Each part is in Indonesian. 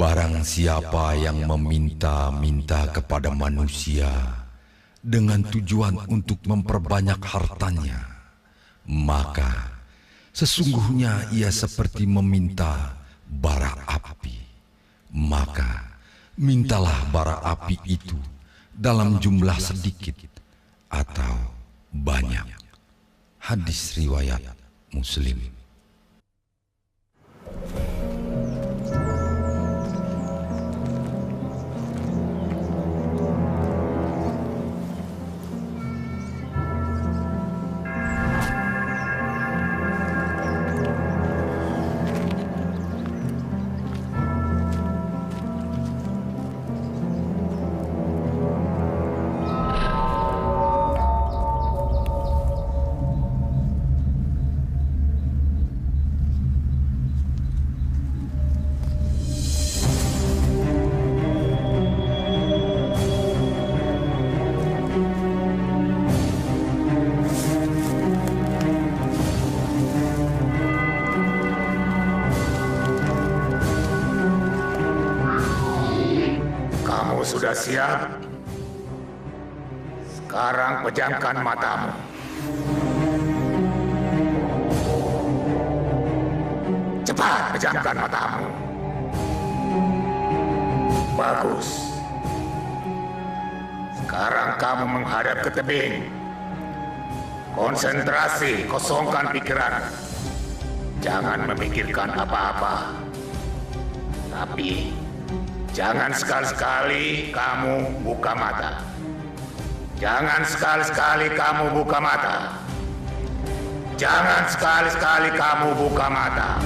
Barang siapa yang meminta-minta kepada manusia dengan tujuan untuk memperbanyak hartanya, maka sesungguhnya ia seperti meminta bara api. Maka mintalah bara api itu dalam jumlah sedikit atau banyak. Hadis riwayat Muslim. Sudah siap? Sekarang pejamkan matamu. Cepat pejamkan matamu. Bagus. Sekarang kamu menghadap ke tebing. Konsentrasi, kosongkan pikiran. Jangan memikirkan apa-apa. Tapi jangan sekali-sekali kamu buka mata. Jangan sekali-sekali kamu buka mata. Jangan sekali-sekali kamu buka mata.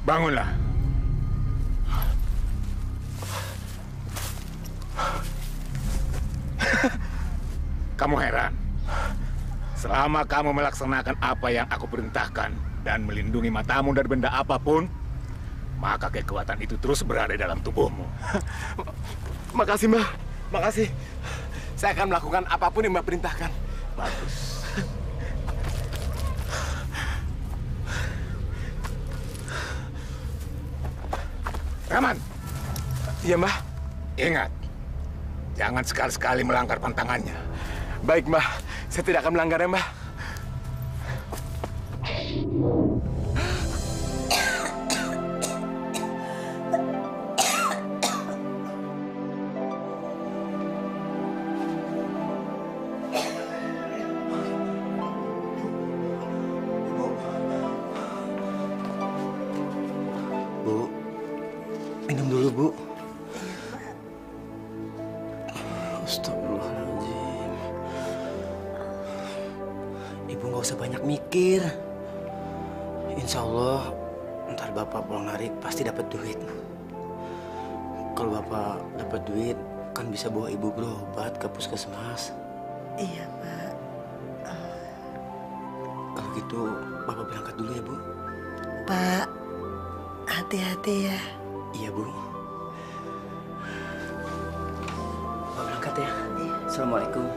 Bangunlah. Kamu heran? Selama kamu melaksanakan apa yang aku perintahkan dan melindungi matamu dari benda apapun, maka kekuatan itu terus berada dalam tubuhmu. Makasih, Mbah. Makasih. Saya akan melakukan apapun yang Mbah perintahkan. Bagus. Rahman. Iya, Mbah. Ingat, jangan sekali-sekali melanggar pantangannya. Baik, Mbah. Saya tidak akan melanggarnya, Mbah. Bu, minum dulu, Bu. Astagfirullahaladzim. Ibu nggak usah banyak mikir. Insya Allah, ntar Bapak pulang narik pasti dapat duit. Kalau Bapak dapat duit, kan bisa bawa Ibu berobat ke puskesmas. Iya, Pak. Kalau gitu, Bapak berangkat dulu ya, Bu. Pak, hati-hati ya. Iya, Bu. Bapak berangkat ya. Assalamualaikum.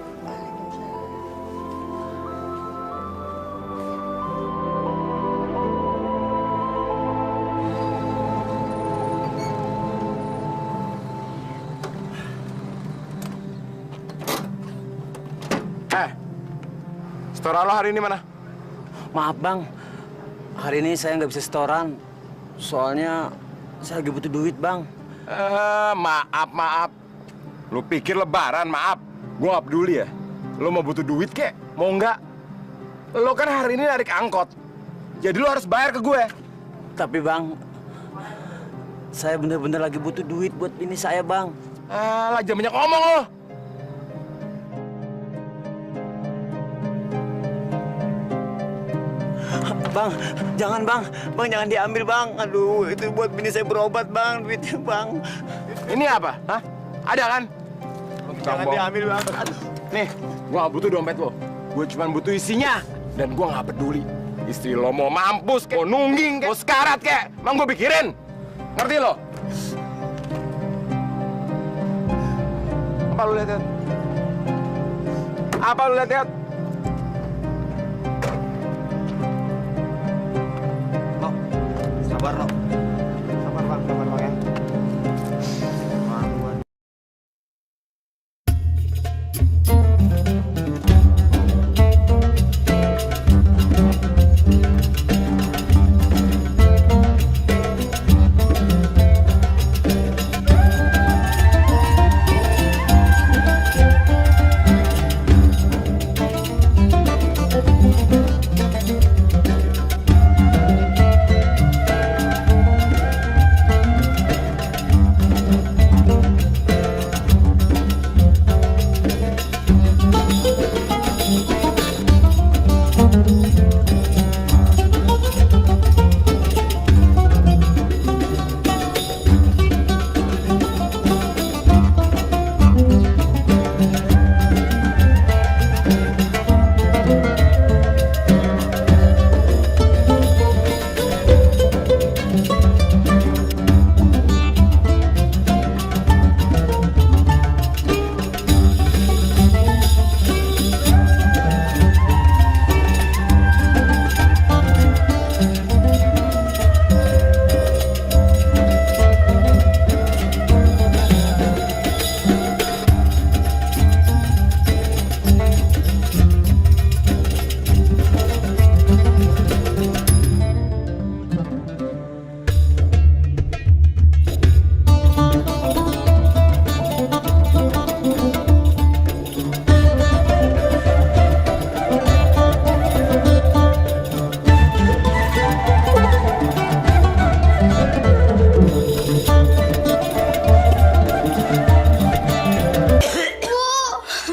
Setoran lo hari ini mana? Maaf, Bang. Hari ini saya nggak bisa setoran. Soalnya saya lagi butuh duit, Bang. Maaf. Lu pikir lebaran, maaf. Gua nggak peduli ya. Lu mau butuh duit kek? Mau nggak? Lo kan hari ini narik angkot. Jadi lo harus bayar ke gue. Tapi, Bang, saya bener-bener lagi butuh duit buat bini saya, Bang. Alah, jangan banyak ngomong lo. Bang, jangan, Bang. Bang, jangan diambil, Bang. Aduh, itu buat bini saya berobat, Bang. Duitnya, Bang. Ini apa? Hah? Ada kan? Jangan diambil, Bang. Aduh. Nih, gua nggak butuh dompet lo. Gue cuma butuh isinya. Dan gua nggak peduli. Istri lo mau mampus, kek, mau nungging, kek, mau sekarat, kek. Emang gue pikirin. Ngerti lo? Apa lo lihat? Apa lu lihat-lihat? No, sabar no. Sabar bang ya.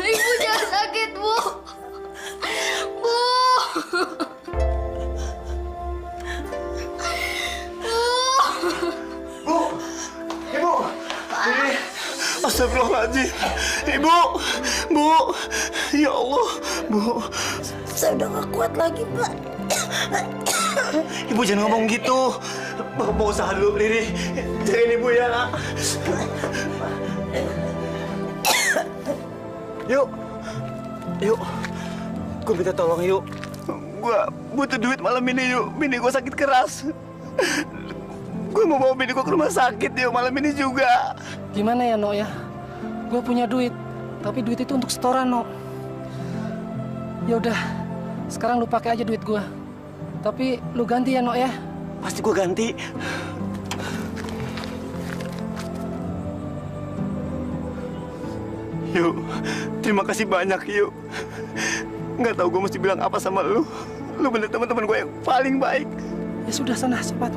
Ibu jangan sakit, Bu. Bu. Bu, ibu. Astagfirullahaladzim. Ibu, bu. Ya Allah, bu. Saya udah gak kuat lagi, Pak. Ibu jangan ngomong gitu. Bapak usaha dulu, Riri. Jagain ibu ya. Yuk, yuk. Gue minta tolong yuk. Gue butuh duit malam ini yuk. Bini gue sakit keras. Gue mau bawa bini gue ke rumah sakit yuk malam ini juga. Gimana ya, Nok ya? Gue punya duit, tapi duit itu untuk setoran, Nok. Ya udah, sekarang lu pakai aja duit gue. Tapi lu ganti ya, Nok ya. Pasti gue ganti. Yuk, terima kasih banyak yuk. Nggak tahu gue mesti bilang apa sama lu. Lu bener teman-teman gue yang paling baik. Ya sudah, sana cepat.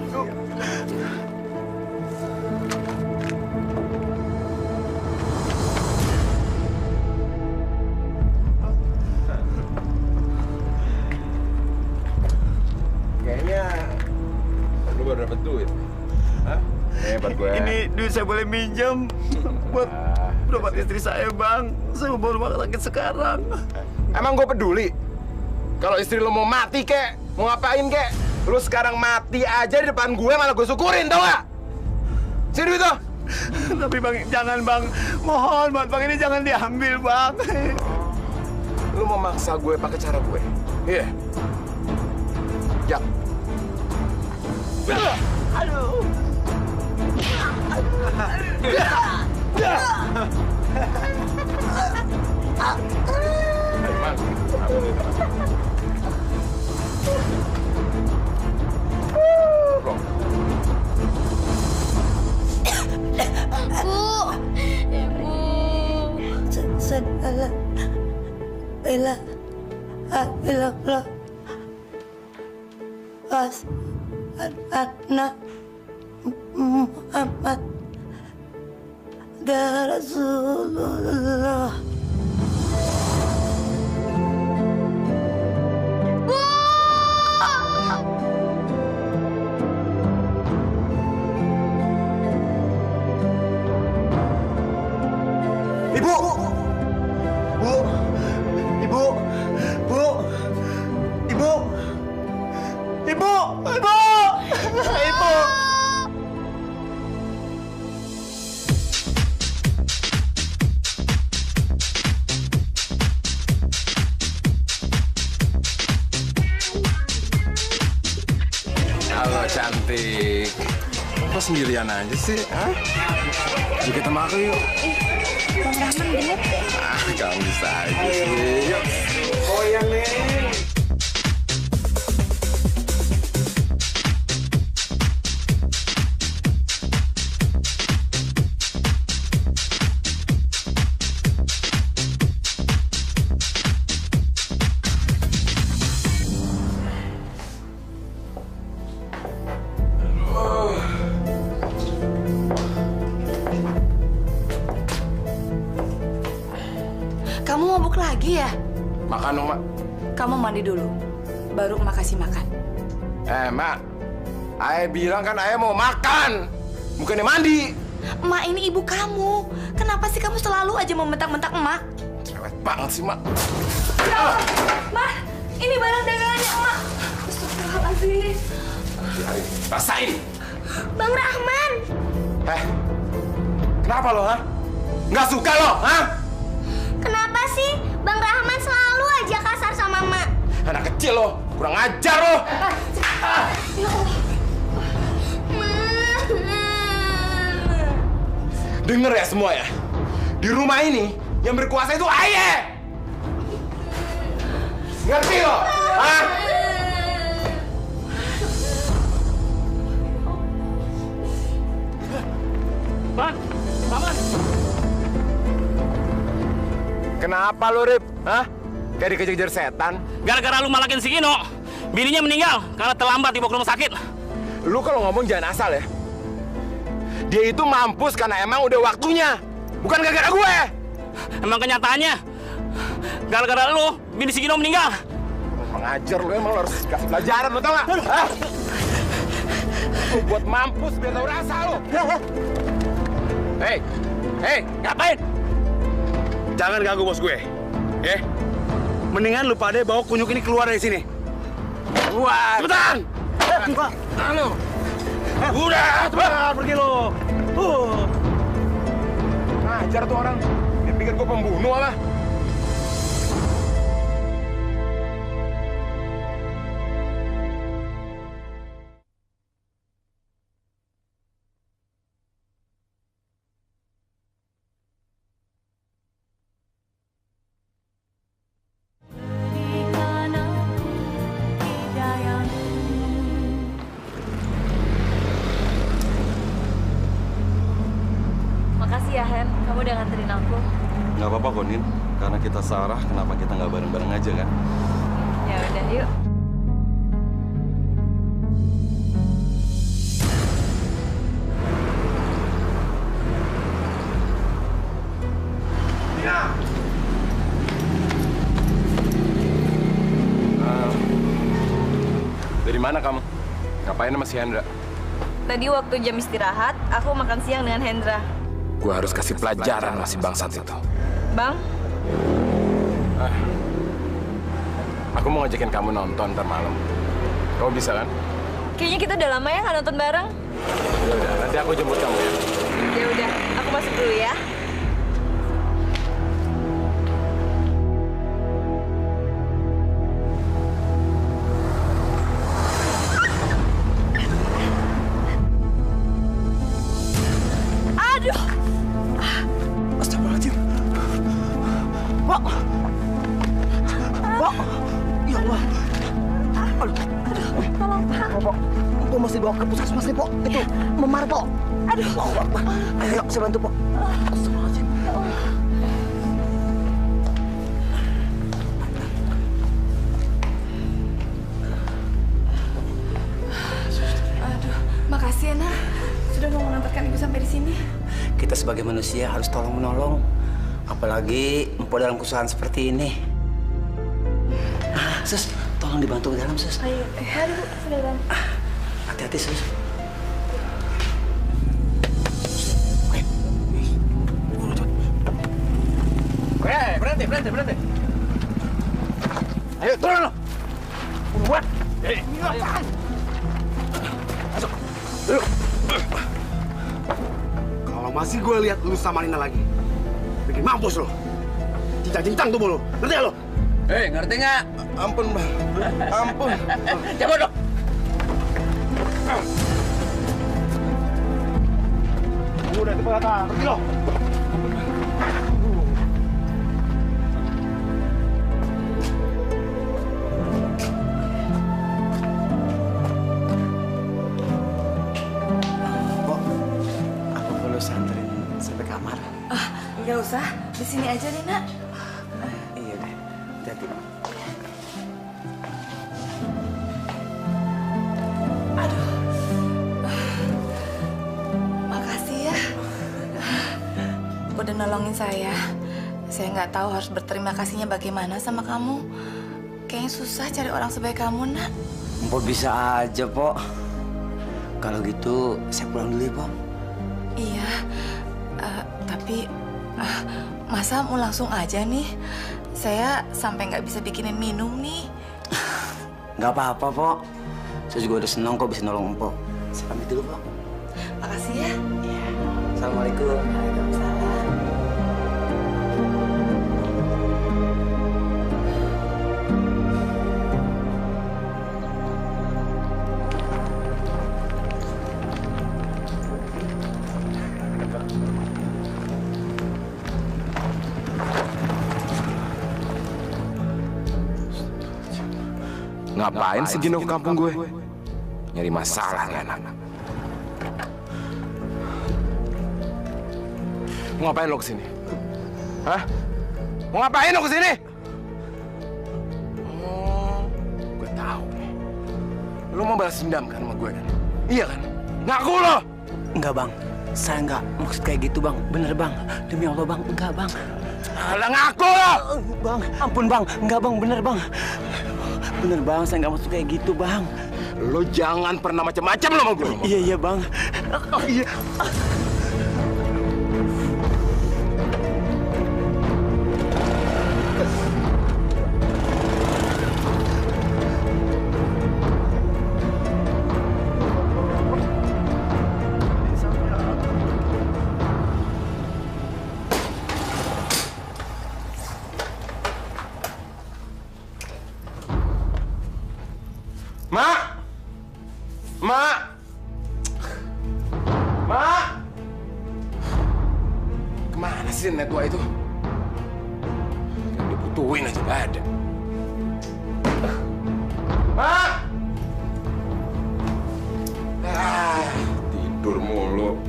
Kayaknya lu baru dapet duit. Hah? Hebat gue. Ini duit saya boleh minjem buat berobat istri saya, Bang. Saya mau bawa rumah sakit sekarang. Emang gue peduli? Kalau istri lo mau mati kek, mau ngapain kek? Lu sekarang mati aja di depan gue malah gue syukurin, tau gak? Sini duit tuh. Tapi Bang, jangan Bang. Mohon banget Bang, ini jangan diambil Bang. Lu mau maksa gue pakai cara gue? Iya. Jak. Aduh. Ibu. Salah. Bella. Bella. Pas. Anak. Muhammad. Ya Rasulullah. Ibu. Bu. Ibu. Bu. Ibu. Ibu. Ibu. Ibu. sendirian aja sih? Hah? Yuk kita makan yuk. Bang Rahman genit deh. Kamu bisa aja sih. Yuk. Goyang nih. Kamu mabuk lagi ya? Makan dong, Mak. Kamu mandi dulu, baru Emak kasih makan. Mak. Ayah bilang kan ayah mau makan. Bukannya mandi. Emak ini ibu kamu. Kenapa sih kamu selalu aja membentak-bentak Emak? Cewek banget sih, Mak. Ya, Mak, ini barang dagangannya Emak. Astagfirullahaladzim. Rasain. Bang Rahman. Kenapa lo, ha? Nggak suka lo, ha? Kenapa sih Bang Rahman selalu aja kasar sama Emak? Anak kecil lo, kurang ajar lo. Ya Allah. Dengar ya semua ya. Di rumah ini yang berkuasa itu ayah. Ngerti lo? Hah? Bang, Paman. Kenapa lo, Rip? Hah? Kayak dikejar-kejar setan? Gara-gara lu malakin si Gino, bininya meninggal karena terlambat dibawa ke rumah sakit. Lu kalau ngomong jangan asal ya. Dia itu mampus karena emang udah waktunya. Bukan gara-gara gue. Emang kenyataannya, gara-gara lu, bini si Gino meninggal. Pengajar lu emang lo harus kasih pelajaran, lo tau gak? Hah? Lu buat mampus biar tau rasa lo. Hei, ngapain? Jangan ganggu bos gue, ya. Mendingan lu pada bawa kunyuk ini keluar dari sini. Keluar! Cepetan! Halo! Udah, cepetan pergi lo. Ngajar tuh orang. Dia pikir gue pembunuh apa? Makasih ya, Hen. Kamu udah nganterin aku. Nggak apa-apa, Konin. Karena kita searah, kenapa kita nggak bareng-bareng aja, kan? Ya udah, yuk. Dari mana kamu? Ngapain sama si Hendra? Tadi waktu jam istirahat, aku makan siang dengan Hendra. Gue harus kasih pelajaran masih bangsat itu. Bang, Aku mau ngajakin kamu nonton ntar malam. Kamu bisa kan? kayaknya kita udah lama ya nggak nonton bareng. Ya udah, nanti aku jemput kamu ya. Ya udah, aku masuk dulu ya. Aduh. Astagfirullahaladzim. Pok. Pok. Ya Allah. Aduh. Tolong, Pak. Pok. Pok mesti bawa ke puskesmas nih, Pok. Itu memar, Pok. Aduh. Ayo, saya bantu, Pok. Astagfirullahaladzim. Aduh, makasih ya, Nak. Sudah mau mengantarkan Ibu sampai di sini. Kita sebagai manusia harus tolong-menolong. Apalagi empok dalam kesusahan seperti ini. Sus, tolong dibantu ke dalam, Sus. Ayo, mari Bu, sudah bantu. Hati-hati, Sus. Berhenti. Ayo, turun lo. Buat. Ini apaan? Masuk. Yuk. Kalau masih gue lihat lu sama Nina lagi, bikin mampus lo. Cincang-cincang tubuh lo. Ngerti gak lo? Ngerti nggak? Ampun, Bang. Ampun. Coba dong. Udah cepetan, pergi lo. Aku perlu santerin sampai kamar. Nggak usah, di sini aja nih, Nak. Iya deh, hati-hati. Makasih ya. Udah nolongin saya. Saya nggak tahu harus berterima kasihnya bagaimana sama kamu. Kayaknya susah cari orang sebaik kamu, Nak. Mpok bisa aja, Pok. Kalau gitu, saya pulang dulu ya, Pok. Iya, tapi masa mau langsung aja nih? Saya sampai nggak bisa bikinin minum nih. Nggak apa-apa, Pok. Saya juga udah senang kok bisa nolong Mpok. Saya pamit dulu, Pok. Makasih ya. Iya. Assalamualaikum. Waalaikumsalam. Ngapain si Gino ke kampung gue? Nyari masalah nih anak. Mau ngapain lo kesini? Hah? Mau ngapain lo kesini? Oh, gue tahu nih. Lo mau balas dendam kan sama gue kan? Iya kan? Ngaku lo! Enggak, Bang. Saya nggak maksud kayak gitu, Bang. Bener, Bang. Demi Allah, Bang. Enggak, Bang. Alah, ngaku lo! Bang, ampun, Bang. Enggak, Bang. Bener, Bang. Bener, Bang. Saya nggak maksud kayak gitu, Bang. Lo jangan pernah macam-macam lo sama gue. Iya, iya, Bang. Iya. Mak! Mak! Mak! Kemana sih nenek tua itu? Yang dibutuhin aja gak ada. Mak! Tidur mulu.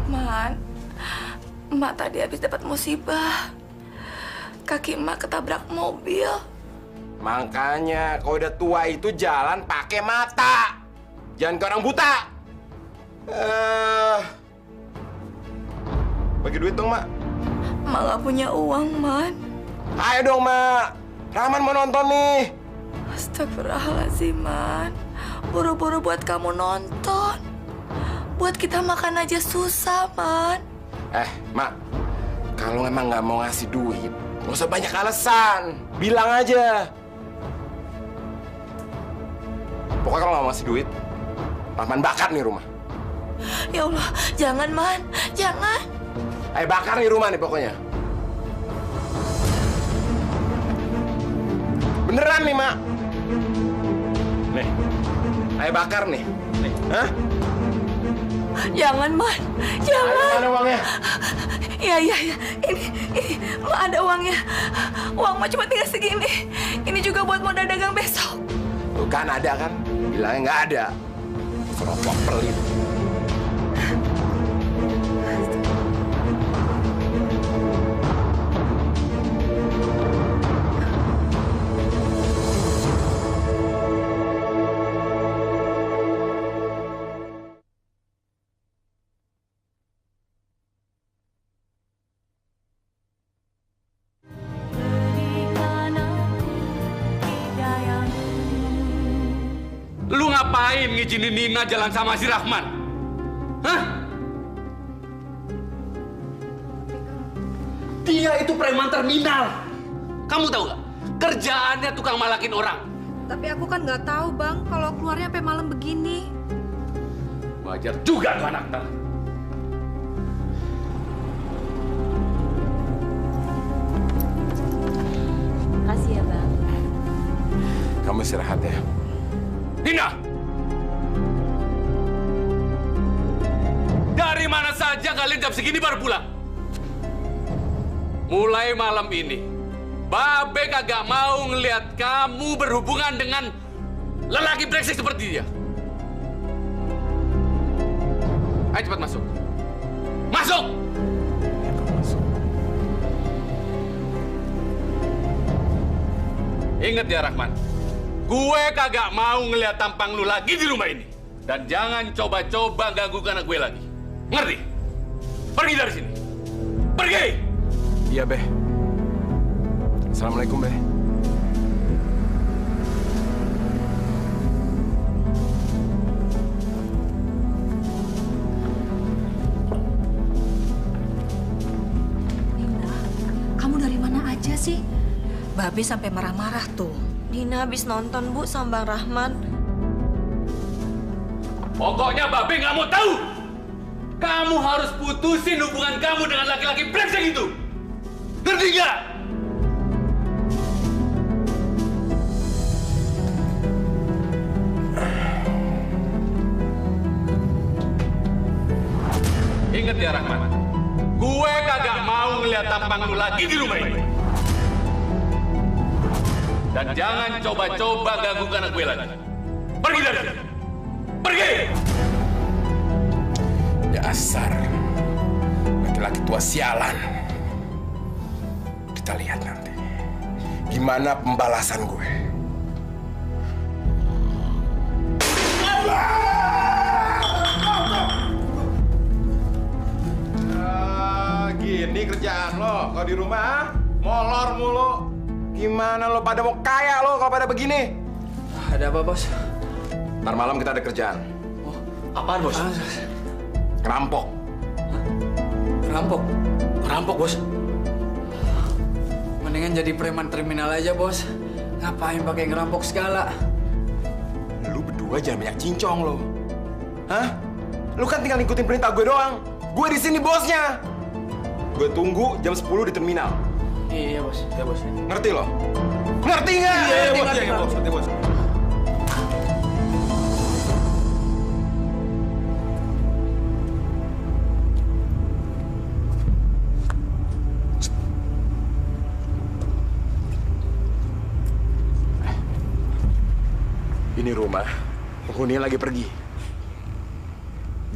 Man, Emak tadi habis dapat musibah. Kaki Emak ketabrak mobil. Makanya kalau udah tua itu jalan pakai mata. Jangan ke orang buta. Bagi duit dong, Mak. Emak gak punya uang, Man. Ayo dong, Mak. Rahman mau nonton nih. Astagfirullahaladzim, Man. Boro-boro buat kamu nonton. Buat kita makan aja susah, Man. Mak. Kalau emang nggak mau ngasih duit, nggak usah banyak alasan. Bilang aja. Pokoknya kalau nggak mau ngasih duit, Rahman bakar nih rumah. Ya Allah, jangan, Man. Jangan. Ayo bakar nih rumah nih pokoknya. Beneran nih, Mak. Nih. Ayo bakar nih. Nih. Hah? Jangan, Man. Jangan. Mana uangnya? Iya. Ini, Mak ada uangnya. Uang Mak cuma tinggal segini. Ini juga buat modal dagang besok. Tuh kan ada kan? Bilangnya nggak ada. Serobok pelit. Lu ngapain ngizinin Nina jalan sama si Rahman? Hah? Dia itu preman terminal. Kamu tahu gak? Kerjaannya tukang malakin orang. Tapi aku kan nggak tahu, Bang, kalau keluarnya sampai malam begini. Wajar juga tuh anak tak. Makasih ya, Bang. Kamu istirahat ya. Nina! kalian jam segini baru pulang? Mulai malam ini, Babe kagak mau ngelihat kamu berhubungan dengan lelaki brengsek seperti dia. Ayo cepat masuk. Masuk! Ingat ya Rahman, gue kagak mau ngelihat tampang lu lagi di rumah ini. Dan jangan coba-coba ganggu anak gue lagi. Ngerti? Pergi dari sini. Pergi! Iya, Be. Assalamualaikum, Be. Nina, kamu dari mana aja sih? Babe sampai marah-marah tuh. Dina habis nonton, Bu, sama Bang Rahman. Pokoknya Babe nggak mau tahu. Kamu harus putusin hubungan kamu dengan laki-laki brengsek itu. Ngerti nggak? Ingat ya Rahman, gue kagak mau ngeliat tampang lu lagi di rumah ini. Dan jangan coba-coba ganggu anak gue lagi. Pergi dari sini. Pergi! Dasar laki-laki tua sialan. Kita lihat nanti gimana pembalasan gue. Gini kerjaan lo kalau di rumah molor mulu. Gimana lo pada mau kaya lo kalau pada begini? Ada apa, Bos? Ntar malam kita ada kerjaan. Oh, apaan, Bos? Ngerampok. Ngerampok? Ngerampok, Bos? Mendingan jadi preman kriminal aja, Bos. Ngapain pakai ngerampok segala? Lu berdua jangan banyak cincong lo. Hah? Lu kan tinggal ngikutin perintah gue doang. Gue di sini bosnya. Gue tunggu jam 10 di terminal. Iya, Bos. Iya, Bos. Ngerti lo? Ngerti nggak? Iya, Bos. ngerti, Iya, Bos. Ngerti, Bos. Ini rumah, penghuninya lagi pergi.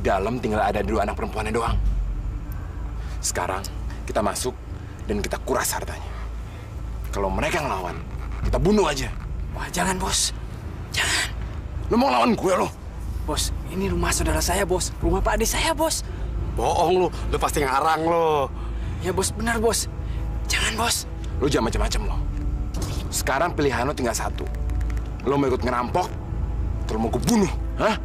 Dalam tinggal ada 2 anak perempuannya doang. Sekarang kita masuk dan kita kuras hartanya. Kalau mereka ngelawan, kita bunuh aja. Wah, jangan, Bos. Jangan. Lu mau ngelawan gue lo? Bos, ini rumah saudara saya, Bos. Rumah Pak Ade saya, Bos. Bohong lu pasti ngarang lo. Ya, Bos, benar, Bos. Jangan, Bos. Lu jangan macam-macam lo. Sekarang pilihan lo tinggal satu. Lo mau ikut ngerampok, atau lo mau gue bunuh, hah?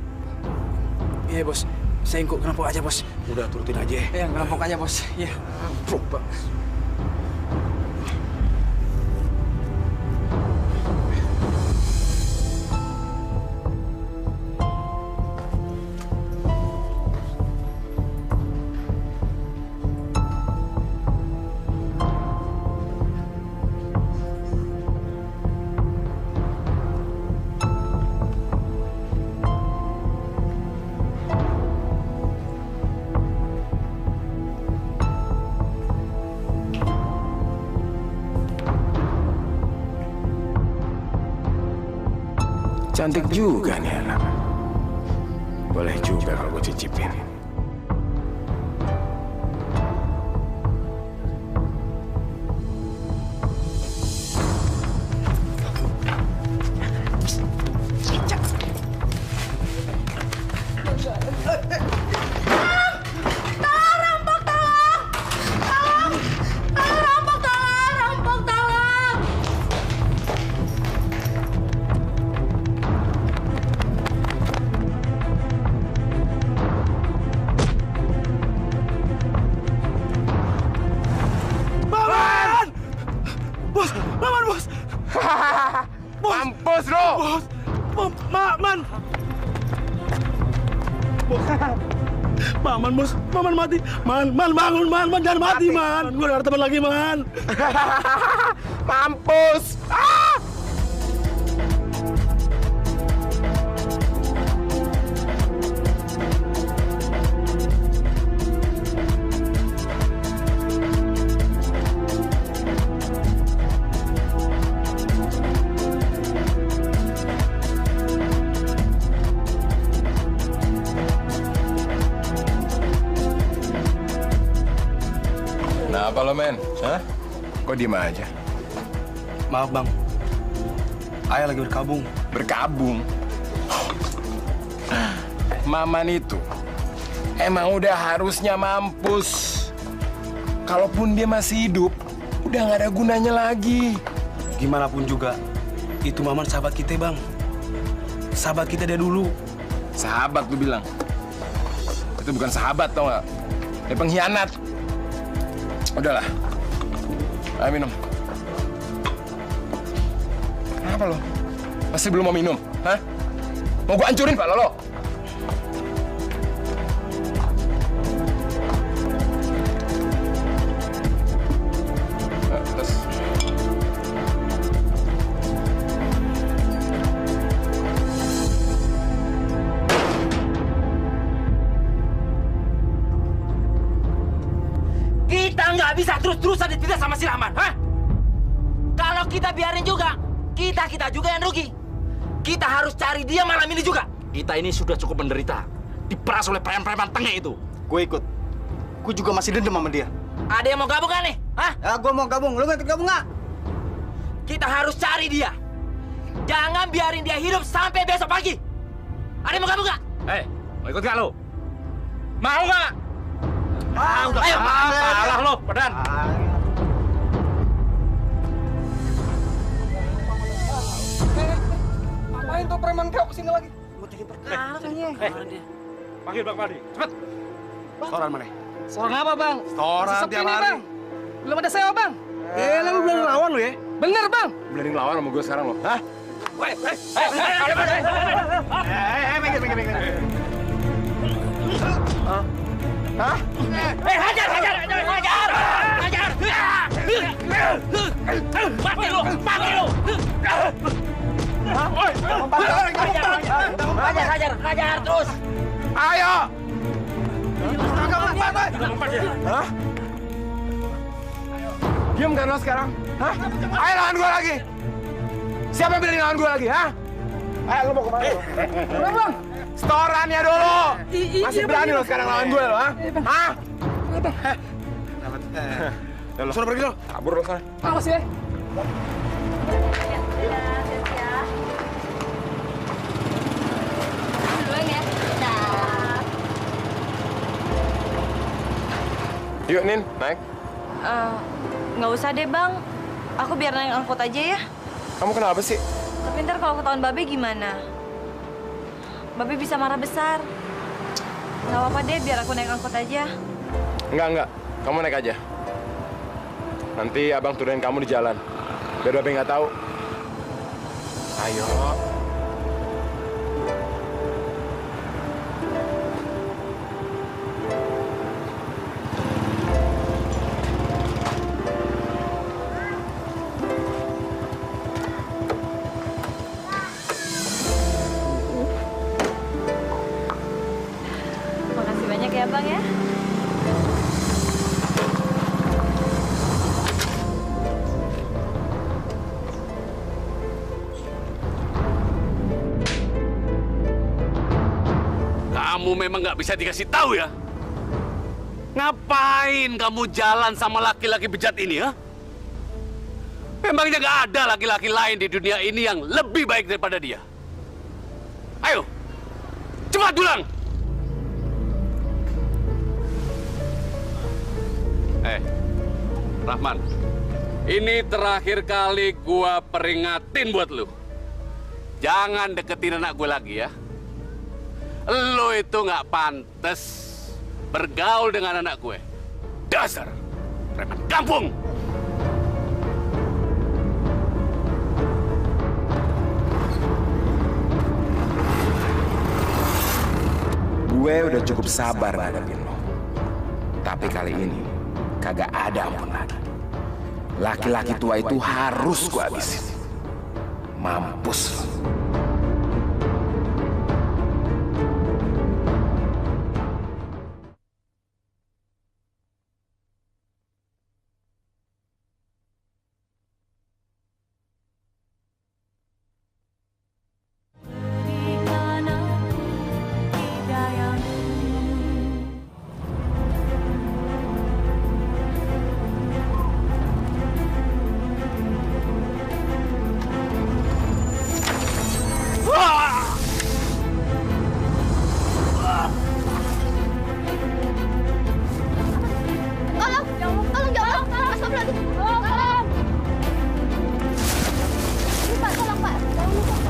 Iya, Bos. Saya ikut ngerampok aja, Bos. Udah, turutin aja. Iya, ngerampok aja, Bos. Iya. Ngerampok, Bang. Cantik juga nih anak. Boleh juga kalau gue cicipin. Mampus lo! Bos, Man. Man, bos, Man mati. Man bangun, Man jangan mati, Man. Gue udah ada teman lagi, Man. Mampus! Ah! Kenapa lo, men? Hah? Kok diem aja? Maaf, Bang. Ayah lagi berkabung. Berkabung? Maman itu emang udah harusnya mampus. Kalaupun dia masih hidup, udah nggak ada gunanya lagi. Gimana pun juga, itu Maman sahabat kita, Bang. Sahabat kita dari dulu. Sahabat lu bilang? Itu bukan sahabat, tau nggak? Dia pengkhianat. Udahlah. Ayo minum. Kenapa lo? Masih belum mau minum? Hah? Mau gua hancurin, Pak Lolo? Terus. Kita nggak bisa terus-terusan ditindas sama si Rahman, hah? Kalau kita biarin juga, kita juga yang rugi. Kita harus cari dia malam ini juga. Kita ini sudah cukup menderita. Diperas oleh preman-preman tengah itu. Gue ikut. Gue juga masih dendam sama dia. Ada yang mau gabung kan nih? Hah? Ya, gue mau gabung. Lu nggak ikut gabung nggak? Kita harus cari dia. Jangan biarin dia hidup sampai besok pagi. Ada yang mau gabung nggak? Mau ikut nggak lo? Mau nggak? Udah. Ayo, kalah lo, Pedan. Ngapain tuh preman kau kesini lagi? Gue jadi perkara kayaknya. Panggil Bang Padi, cepet. Setoran mana? Setoran apa, Bang? Setoran Sepi tiap nih, hari. Bang. Belum ada sewa, Bang. Lu berani lawan lu ya? Bener, Bang. Berani ngelawan sama gue sekarang lo? Hah? Minggir. Hah? Hajar! Mati lu! Hajar terus! Ayo! Hah? Diam kan lo sekarang? Hah? Ayo lawan gue lagi! Siapa yang berani lawan gue lagi, hah? Ayo, lo mau kemana? Bang. Setorannya dulu! Masih berani lo sekarang lawan gue lo, hah? Hah? Lo suruh pergi lo. Kabur lo sana. Awas ya. Duluan ya. Yuk, Nin, naik. Nggak usah deh, Bang. Aku biar naik angkot aja ya. Kamu kenapa sih? Tapi ntar kalau ketahuan Babe gimana? Babe bisa marah besar. Nggak apa-apa deh, biar aku naik angkot aja. Enggak. Kamu naik aja. Nanti abang turunin kamu di jalan. Biar Babe nggak tahu. Ayo. Makasih banyak ya, Bang ya. Kamu memang nggak bisa dikasih tahu ya? Ngapain kamu jalan sama laki-laki bejat ini, ya? Memangnya nggak ada laki-laki lain di dunia ini yang lebih baik daripada dia? Ayo, cepat pulang! Rahman, ini terakhir kali gua peringatin buat lu. Jangan deketin anak gue lagi ya. Lu itu nggak pantas bergaul dengan anak gue. Dasar preman kampung. Gue udah cukup sabar ngadepin lo. Tapi kali ini kagak ada ampun lagi. Laki-laki tua itu harus gue habisin. Mampus lo.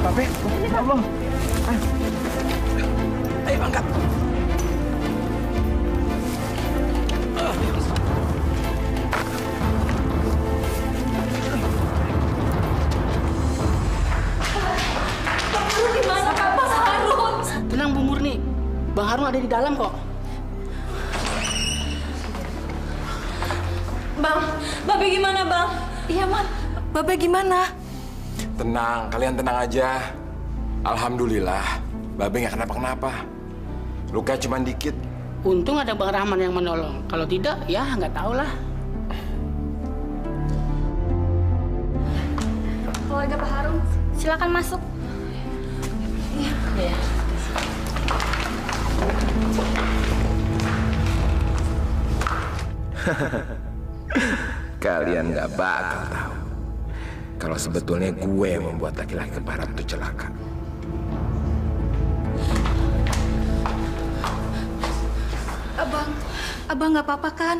Babe, ya Allah. Ayo angkat. Gimana Bang Harun? Tenang Bu Murni, Bang Harun ada di dalam kok. Bang, Babe gimana Bang? Iya, Man. Babe gimana? Tenang, kalian tenang aja. Alhamdulillah, Babe nggak kenapa-kenapa. Luka cuma dikit. Untung ada Bang Rahman yang menolong. Kalau tidak, ya nggak tahu lah. Keluarga Pak Harun, silakan masuk. Iya. Kalian nggak bakal tahu kalau sebetulnya gue yang membuat laki-laki kembaran itu celaka. Abang nggak apa-apa kan?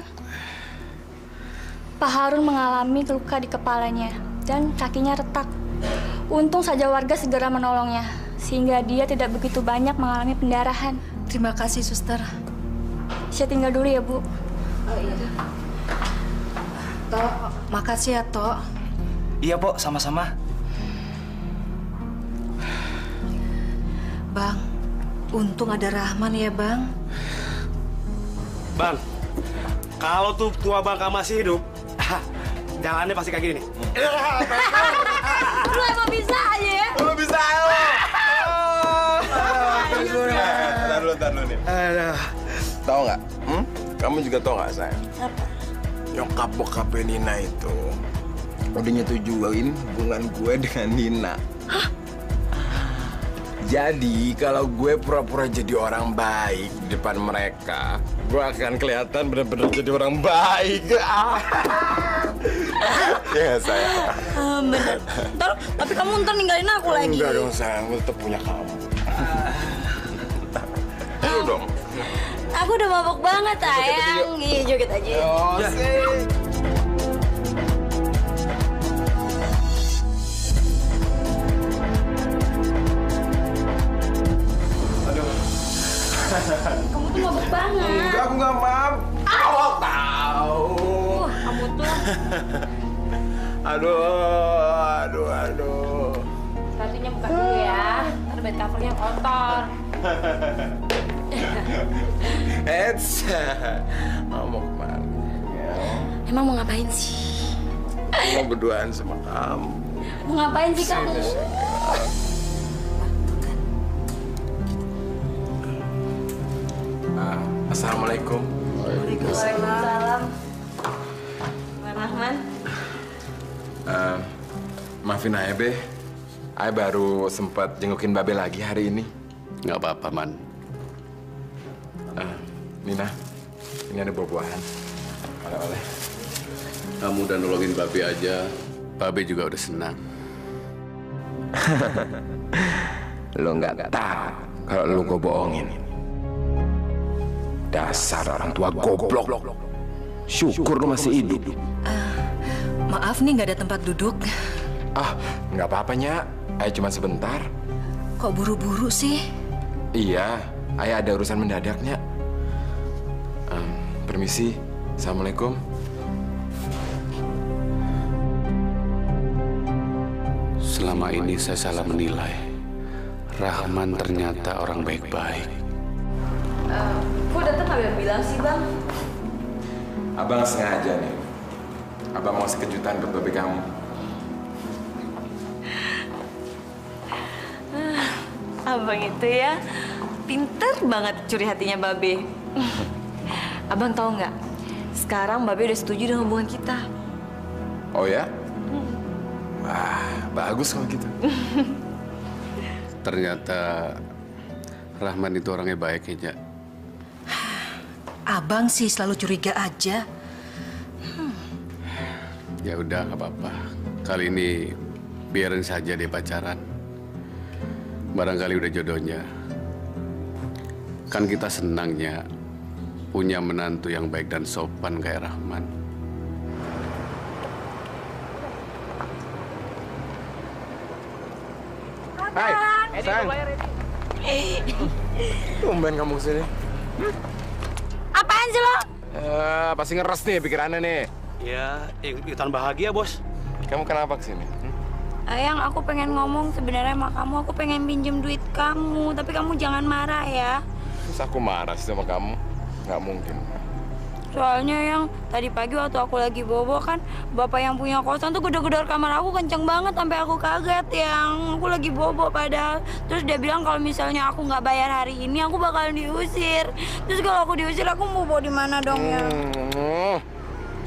Pak Harun mengalami luka di kepalanya dan kakinya retak. Untung saja warga segera menolongnya, sehingga dia tidak begitu banyak mengalami pendarahan. Terima kasih, Suster. Saya tinggal dulu ya, Bu. Oh iya. Tok, makasih ya, Tok. Iya, Pok, sama-sama. Bang, untung ada Rahman ya, Bang. Bang, kalau tuh tua Bangka masih hidup, jalannya pasti kayak gini nih. Lu emang bisa aja ya? Lu bisa lo. Tahan dulu nih. Tahu nggak? Kamu juga tahu nggak, sayang? Apa? Nyokap bokapnya Nina itu udah nyetujuin hubungan gue dengan Nina. Hah? Jadi kalau gue pura-pura jadi orang baik di depan mereka, gue akan kelihatan benar-benar jadi orang baik. Ya sayang. Bener. Tapi kamu ntar ninggalin aku lagi. Enggak dong sayang, gue tetap punya kamu. Ayo dong. Aku udah mabok banget, sayang. Iya, joget aja. Oh, sih. Kamu tuh mabok banget. Enggak, aku nggak mabuk. Awak tahu. Kamu tuh. Aduh. Sepatunya buka dulu ya. Ntar bed covernya kotor. Eits, mau kemana? Emang mau ngapain sih? Mau berduaan sama kamu. Mau ngapain sih kamu? Assalamualaikum. Waalaikumsalam. Rahman. Maafin Ayah, Be. Ayah baru sempat jengukin Babe lagi hari ini. Nggak apa-apa, Man. Nina, ini ada buah-buahan. Oleh-oleh. Kamu udah nolongin Babe aja, Babe juga udah senang. Lo nggak tahu kalau lo gue bohongin. Dasar orang tua goblok. Syukur lo masih hidup. Maaf nih, nggak ada tempat duduk. Nggak apa-apa, Nyak. Ayah cuma sebentar. Kok buru-buru sih? Iya, Ayah ada urusan mendadak, Nyak. Permisi. Assalamualaikum. Selama ini saya salah menilai. Rahman ternyata orang baik-baik. Kok datang nggak bilang sih, Bang? Abang sengaja nih. Abang mau kasih kejutan buat Babe kamu. Abang itu ya, pinter banget curi hatinya Babe. Abang tahu nggak? Sekarang Babe udah setuju dengan hubungan kita. Oh ya? Wah, bagus kalau gitu. Ternyata Rahman itu orangnya baik ya. Abang sih selalu curiga aja. Ya udah, nggak apa-apa. Kali ini biarin saja dia pacaran. Barangkali udah jodohnya. Kan kita senangnya punya menantu yang baik dan sopan kayak Rahman. Hai, sayang. Tumben kamu kesini. Apaan sih lo? Pasti ngeres nih pikirannya nih. Ya, ikutan bahagia, Bos. Kamu kenapa kesini? Ayang, aku pengen ngomong sebenarnya sama kamu. Aku pengen pinjem duit kamu, tapi kamu jangan marah ya. Terus aku marah sih sama kamu? Nggak mungkin. Soalnya yang tadi pagi waktu aku lagi bobo kan, bapak yang punya kosan tuh gedor-gedor kamar aku kenceng banget sampai aku kaget yang aku lagi bobo padahal. Terus dia bilang kalau misalnya aku nggak bayar hari ini aku bakalan diusir. Terus kalau aku diusir aku mau bawa di mana dong ya?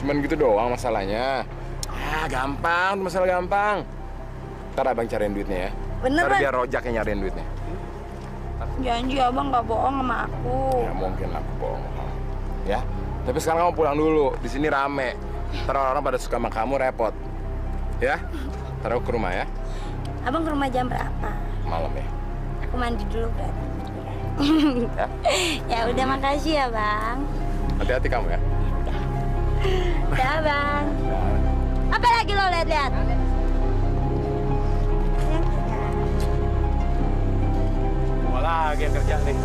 Cuman gitu doang masalahnya. Ah, gampang, masalah gampang. Ntar abang cariin duitnya ya. Bener, Ntar Bang. biar Rojak yang nyariin duitnya. Janji abang nggak bohong sama aku. Ya mungkin aku bohong sama kamu. Ya, tapi sekarang kamu pulang dulu. Di sini rame. Ntar orang-orang pada suka sama kamu repot. Ya, ntar aku ke rumah ya. Abang ke rumah jam berapa? Malam ya. Aku mandi dulu berarti. Ya. Ya udah, makasih ya bang. Hati-hati kamu ya. Dah bang. Apa lagi lo lihat-lihat? Mau lagi yang kerja nih.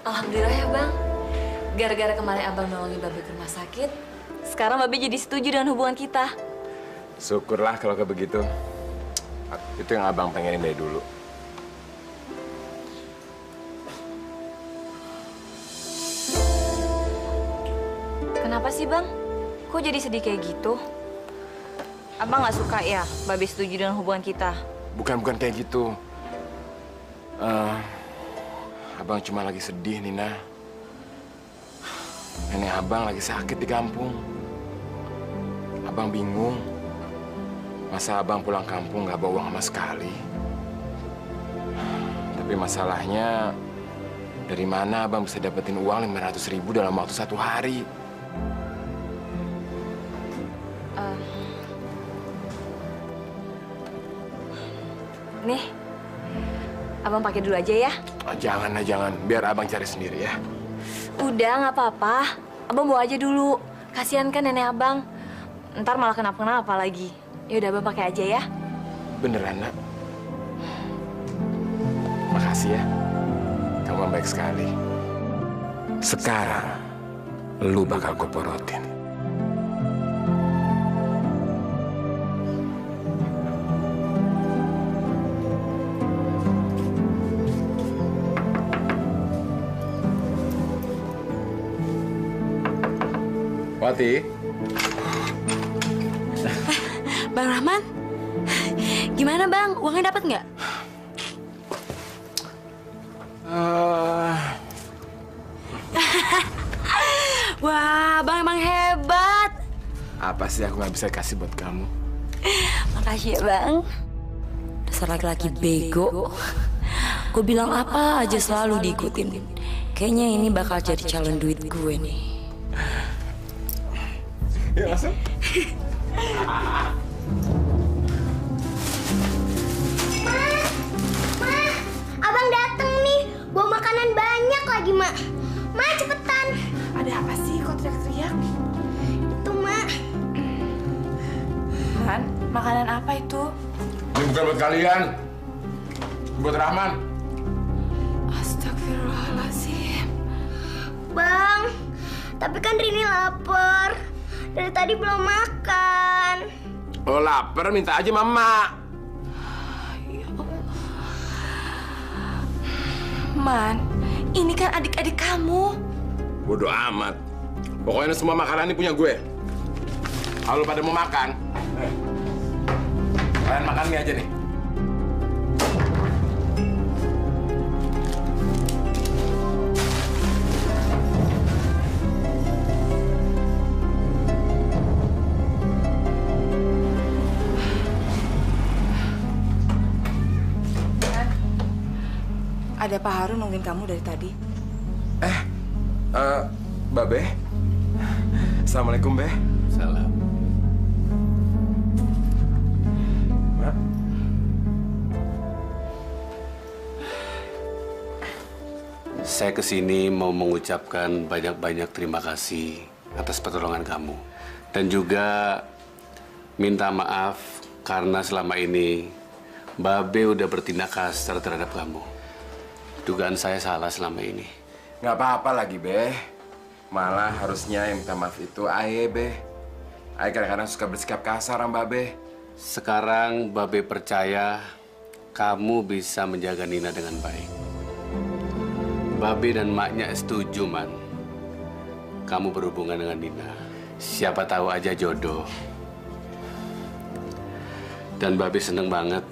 Alhamdulillah ya bang. Gara-gara kemarin abang nolongin Babe ke rumah sakit, sekarang Babe jadi setuju dengan hubungan kita. Syukurlah kalau kayak begitu. Itu yang abang pengenin dari dulu. Kenapa sih bang? Kok jadi sedih kayak gitu? Abang nggak suka ya Babe setuju dengan hubungan kita? Bukan kayak gitu. Abang cuma lagi sedih, Nina. Nenek abang lagi sakit di kampung. Abang bingung. Masa abang pulang kampung nggak bawa uang sama sekali. Tapi masalahnya, dari mana abang bisa dapetin uang 500.000 dalam waktu 1 hari? Nih, abang pakai dulu aja ya. Oh, jangan. Biar abang cari sendiri ya. Udah, nggak apa-apa. Abang bawa aja dulu. Kasihan kan nenek abang. Ntar malah kenapa-kenapa lagi. Ya udah, abang pakai aja ya. Beneran, Nak? Makasih ya. Kamu baik sekali. Sekarang, lu bakal gue porotin. Wati. Bang Rahman, gimana bang? Uangnya dapat nggak? Wah, bang emang hebat. Apa sih aku nggak bisa kasih buat kamu? Makasih ya bang. Dasar laki-laki bego. Gue bilang apa aja selalu diikutin. Kayaknya ini bakal jadi calon duit gue nih. Ya, masuk. Abang dateng nih, bawa makanan banyak lagi, Mak. Ma, cepetan. Ada apa sih kok teriak-teriak? Itu, Mak. Han, makanan apa itu? Ini bukan buat kalian. Buat Rahman. Astagfirullahaladzim. Bang, tapi kan Rini lapar. Dari tadi belum makan. Oh, lapar minta aja Mama. Man, ini kan adik-adik kamu. Bodoh amat. Pokoknya semua makanan ini punya gue. Kalau pada mau makan, kalian makan mie aja nih. Ada Pak Harun nungguin kamu dari tadi. Mbak Be. Assalamualaikum, Be. Salam. Saya kesini mau mengucapkan banyak-banyak terima kasih atas pertolongan kamu. Dan juga minta maaf karena selama ini Babe udah bertindak kasar terhadap kamu. Dugaan saya salah selama ini. Nggak apa-apa lagi, Be. Malah harusnya yang minta maaf itu Aye, Be. Aye kadang-kadang suka bersikap kasar sama Babe. Sekarang Babe percaya kamu bisa menjaga Nina dengan baik. Babe dan maknya setuju, Man. Kamu berhubungan dengan Nina. Siapa tahu aja jodoh. Dan Babe seneng banget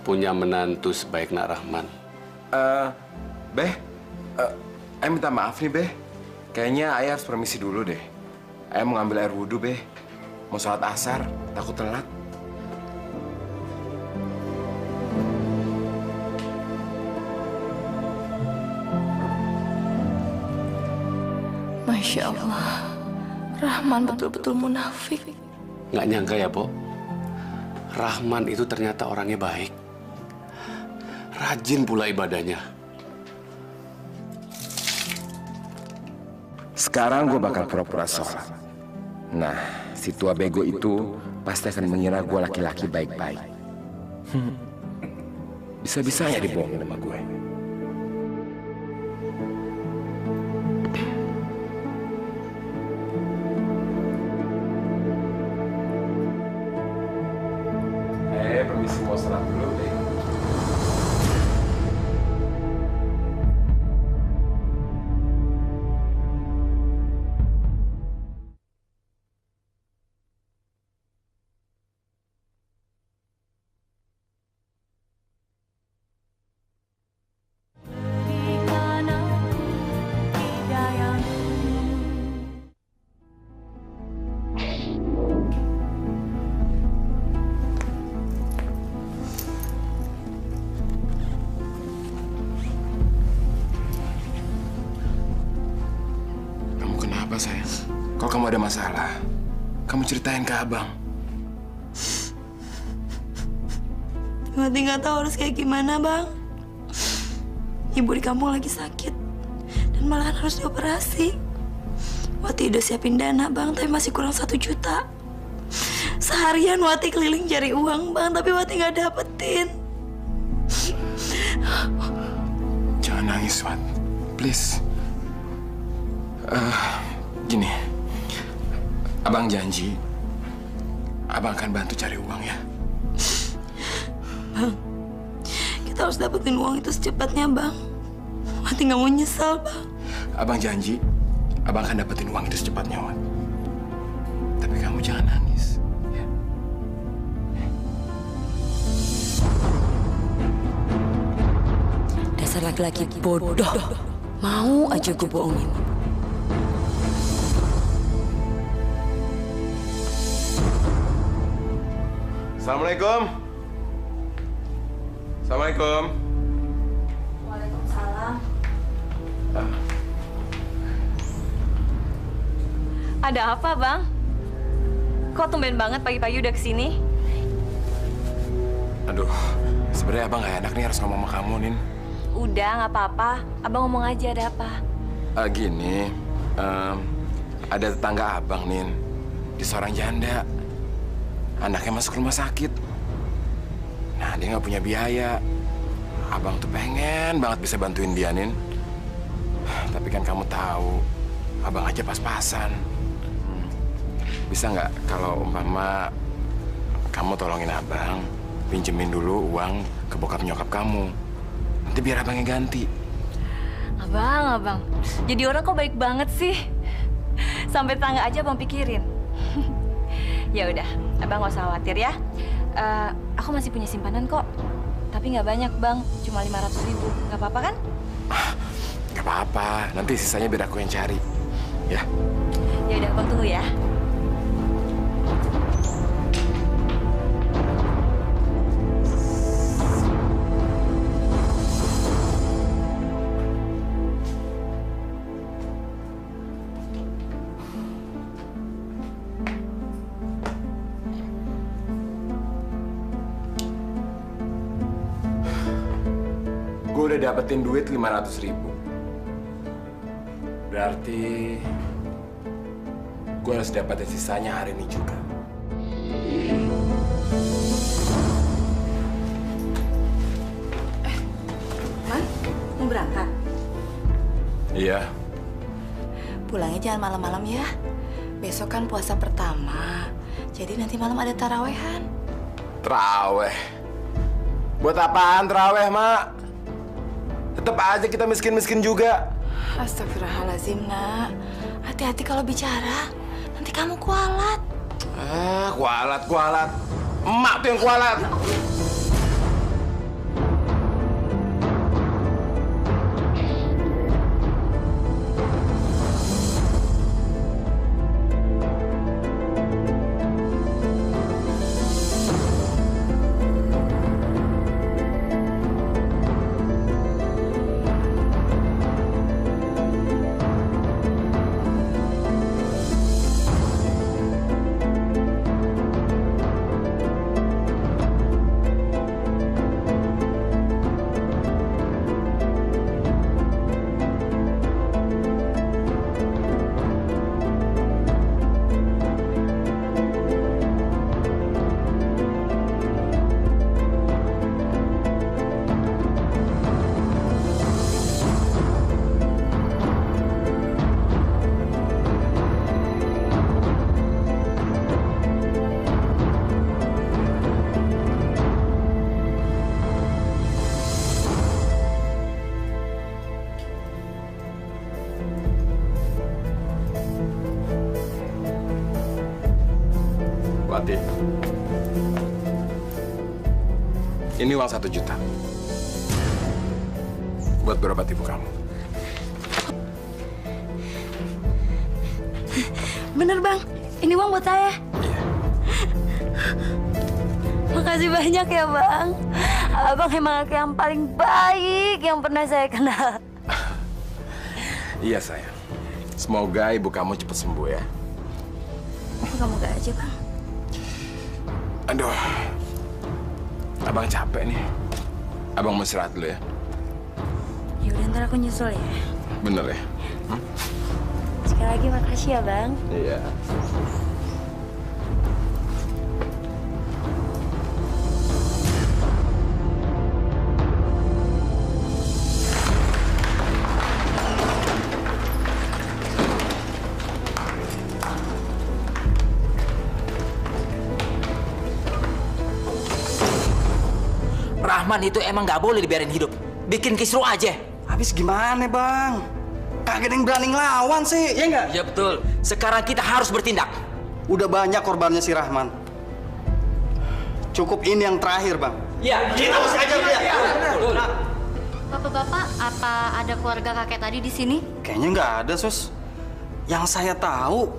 punya menantu sebaik Nak Rahman. Be, Aye minta maaf nih, Be. Kayaknya Aye harus permisi dulu deh. Aye mau ngambil air wudhu, Be. Mau sholat asar, takut telat. Masya Allah, Rahman betul-betul munafik. Nggak nyangka ya, Po. Rahman itu ternyata orangnya baik. Rajin pula ibadahnya. Sekarang gue bakal pura-pura sholat. Nah, si tua bego itu pasti akan mengira gue laki-laki baik-baik. Bisa-bisanya dibohongin sama gue. Permisi mau sholat dulu deh. Sayang, kalau kamu ada masalah, kamu ceritain ke abang. Wati nggak tahu harus kayak gimana, Bang. Ibu di kampung lagi sakit dan malahan harus dioperasi. Wati udah siapin dana, Bang, tapi masih kurang 1 juta. Seharian Wati keliling cari uang, Bang, tapi Wati nggak dapetin. Jangan nangis, Wat. Please. Gini, abang janji, abang akan bantu cari uang ya. Bang, kita harus dapetin uang itu secepatnya, Bang. Wati nggak mau nyesal, Bang. Abang janji, abang akan dapetin uang itu secepatnya, Wat. Tapi kamu jangan nangis. Ya. Dasar laki-laki bodoh. Mau aja gue bohongin. Assalamualaikum. Assalamualaikum. Waalaikumsalam. Ada apa, Bang? Kok tumben banget pagi-pagi udah kesini? Aduh, sebenarnya abang gak enak nih harus ngomong sama kamu, Nin. Udah, nggak apa-apa. Abang ngomong aja, ada apa? Gini, ada tetangga abang, Nin. Di seorang janda. Anaknya masuk rumah sakit. Nah, dia nggak punya biaya. Abang tuh pengen banget bisa bantuin dia, Nin. Tapi kan kamu tahu, abang aja pas-pasan. Bisa nggak kalau umpama kamu tolongin abang, pinjemin dulu uang ke bokap nyokap kamu. Nanti biar abangnya ganti. Abang. Jadi orang kok baik banget sih. Sampai tetangga aja abang pikirin. Ya udah, abang nggak usah khawatir ya. Aku masih punya simpanan kok. Tapi nggak banyak, Bang. Cuma 500.000. Nggak apa-apa kan? Nggak apa-apa. Nanti sisanya biar aku yang cari. Ya. Ya udah, Bang, tunggu ya. Gue udah dapetin duit 500.000. Berarti gue harus dapatin sisanya hari ini juga. Man, mau berangkat? Iya. Pulangnya jangan malam-malam ya. Besok kan puasa pertama. Jadi nanti malam ada tarawehan. Teraweh? Buat apaan teraweh, Mak? Tetap aja kita miskin-miskin juga. Astagfirullahaladzim, Nak. Hati-hati kalau bicara. Nanti kamu kualat. Kualat. Emak tuh yang kualat. Wati, ini uang 1 juta buat berobat ibu kamu. Bener bang, ini uang buat saya. Iya. Makasih banyak ya bang. Abang emang laki yang paling baik yang pernah saya kenal. Iya sayang. Semoga ibu kamu cepat sembuh ya. Moga-moga aja bang. Aduh, abang capek nih. Abang mau istirahat dulu ya. Ya udah ntar aku nyusul ya. Bener ya? Sekali lagi makasih ya bang. Iya. Rahman itu emang nggak boleh dibiarin hidup. Bikin kisruh aja. Habis gimana, Bang? Kagak ada yang berani ngelawan sih, ya nggak? Ya betul. Sekarang kita harus bertindak. Udah banyak korbannya si Rahman. Cukup ini yang terakhir, Bang. Ya, kita harus ajar dia. Bapak-bapak, apa ada keluarga kakek tadi di sini? Kayaknya nggak ada, Sus. Yang saya tahu,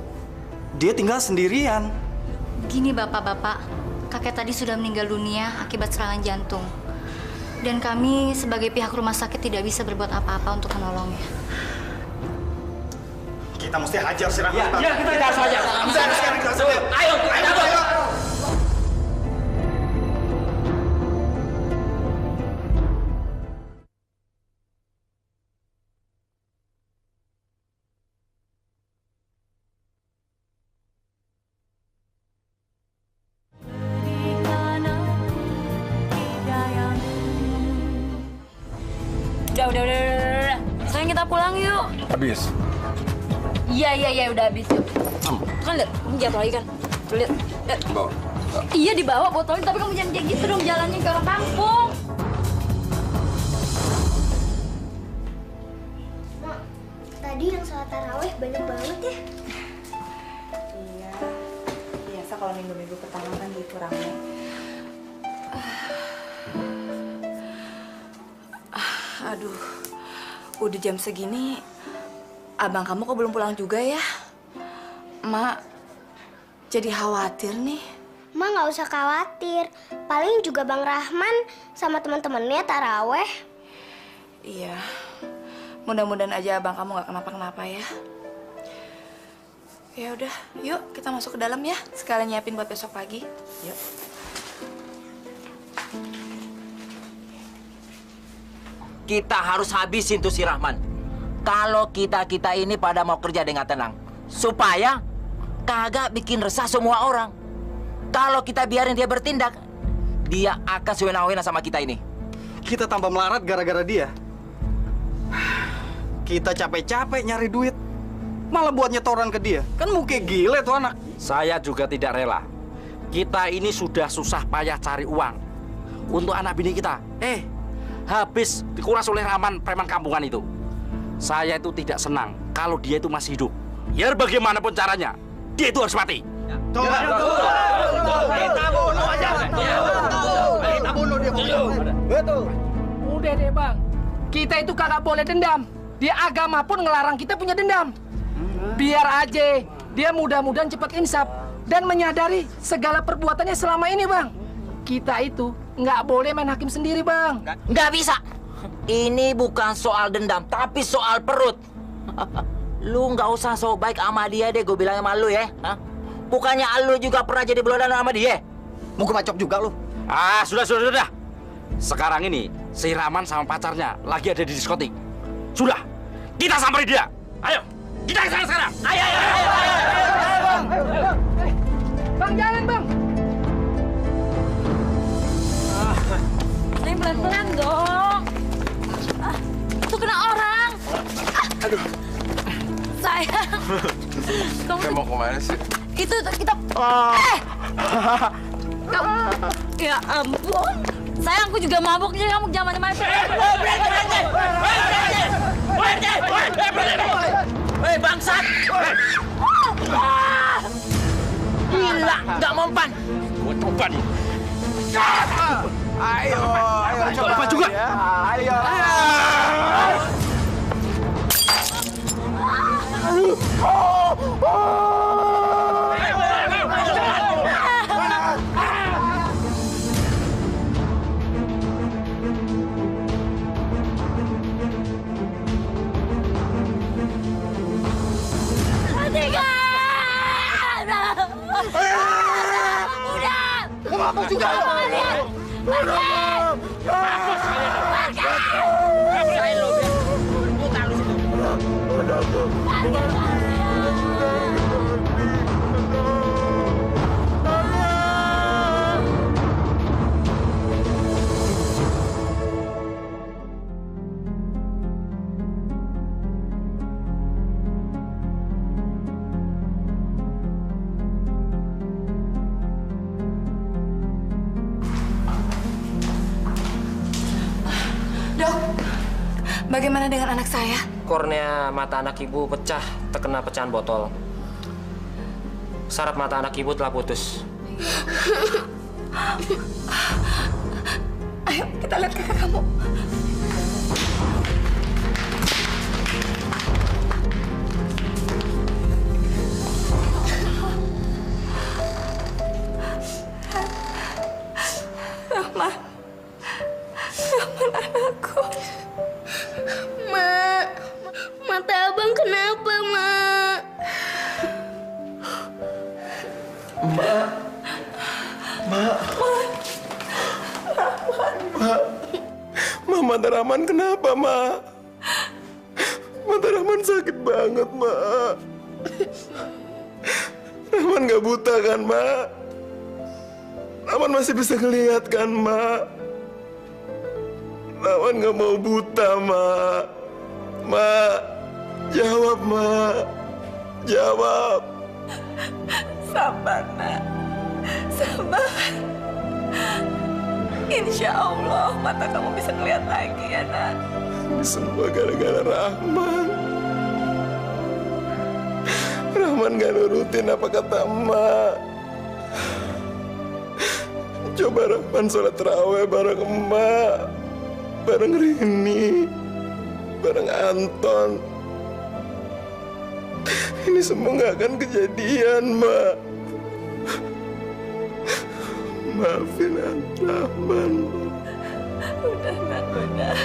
dia tinggal sendirian. Begini bapak-bapak, kakek tadi sudah meninggal dunia akibat serangan jantung. Dan kami sebagai pihak rumah sakit tidak bisa berbuat apa-apa untuk menolongnya. Kita mesti hajar si Rahman. Ya, kita harus hajar. Sekarang kita hajar. Ayo, ayo. Udah. Sayang kita pulang yuk. Habis. Iya, udah habis yuk. Kan lihat, kamu jatuh lagi kan? Tuh lihat. Bawa. Iya dibawa botolnya, tapi kamu jangan kayak gitu dong, jalannya ke orang kampung. Mak, tadi yang sholat taraweh banyak banget ya? Iya, biasa kalau minggu-minggu pertama kan gitu ramai. Aduh, udah jam segini, abang kamu kok belum pulang juga ya? Mak, jadi khawatir nih. Mak nggak usah khawatir, paling juga Bang Rahman sama teman-temannya taraweh. Iya, mudah-mudahan aja abang kamu nggak kenapa-kenapa ya. Ya udah, yuk kita masuk ke dalam ya. Sekalian nyiapin buat besok pagi. Yuk. Kita harus habisin tuh si Rahman. kalau kita ini pada mau kerja dengan tenang, supaya kagak bikin resah semua orang. Kalau kita biarin dia bertindak, dia akan sewenang-wenang sama kita ini. Kita tambah melarat gara-gara dia. Kita capek-capek nyari duit, malah buat nyetoran ke dia. Kan muka gile tuh anak. Saya juga tidak rela. Kita ini sudah susah payah cari uang untuk anak bini kita. Habis dikuras oleh Rahman preman kampungan itu. Saya itu tidak senang kalau dia itu masih hidup. Biar bagaimanapun caranya, dia itu harus mati. Kita bunuh aja. Kita bunuh dia. Betul. Udah deh bang, kita itu kagak boleh dendam. Di agama pun ngelarang kita punya dendam. Biar aja dia mudah-mudahan cepat insaf dan menyadari segala perbuatannya selama ini bang. Kita itu nggak boleh main hakim sendiri bang. Nggak bisa. Ini bukan soal dendam, tapi soal perut. Lu nggak usah so baik sama dia deh, gue bilang sama lu ya. Bukannya lu juga pernah jadi belodan sama dia? Mau gue macok juga lu. Sudah. Sekarang ini si Rahman sama pacarnya lagi ada di diskotik. Sudah, kita samperin dia. Ayo, kita ke sana sekarang. Ayo. Bang, jalan bang. Neng pelan-pelan dong. Itu kena orang. Aduh. Sayang. Kamu mau kemana sih? Itu kita. Ya ampun. Sayang, aku juga mabuk, jadi kamu jangan macam-macam. Hei bangsat! Gila, nggak mempan. Gua coba nih. Ayo, coba juga. Ayo. Kamu juga. Bagaimana dengan anak saya? Kornea mata anak ibu pecah terkena pecahan botol. Saraf mata anak ibu telah putus. Ayo kita lihat kakak kamu. Rahman anakku. Mak, mata abang kenapa, Mak? Mata Rahman kenapa, Mak? Mata Rahman sakit banget, Mak. Rahman nggak buta kan, Mak? Rahman masih bisa ngelihat kan, Mak? Rahman nggak mau buta, Mak. Mak, jawab, Mak. Jawab. Sabar, nak. Sabar. Insya Allah mata kamu bisa ngeliat lagi ya, nak. Semua gara-gara Rahman. Rahman gak nurutin apa kata emak. Coba Rahman sholat tarawih bareng emak, bareng Rini, bareng Anton. Ini semua gak akan kejadian, Mak. Maafin Rahman. Udah, nak, udah.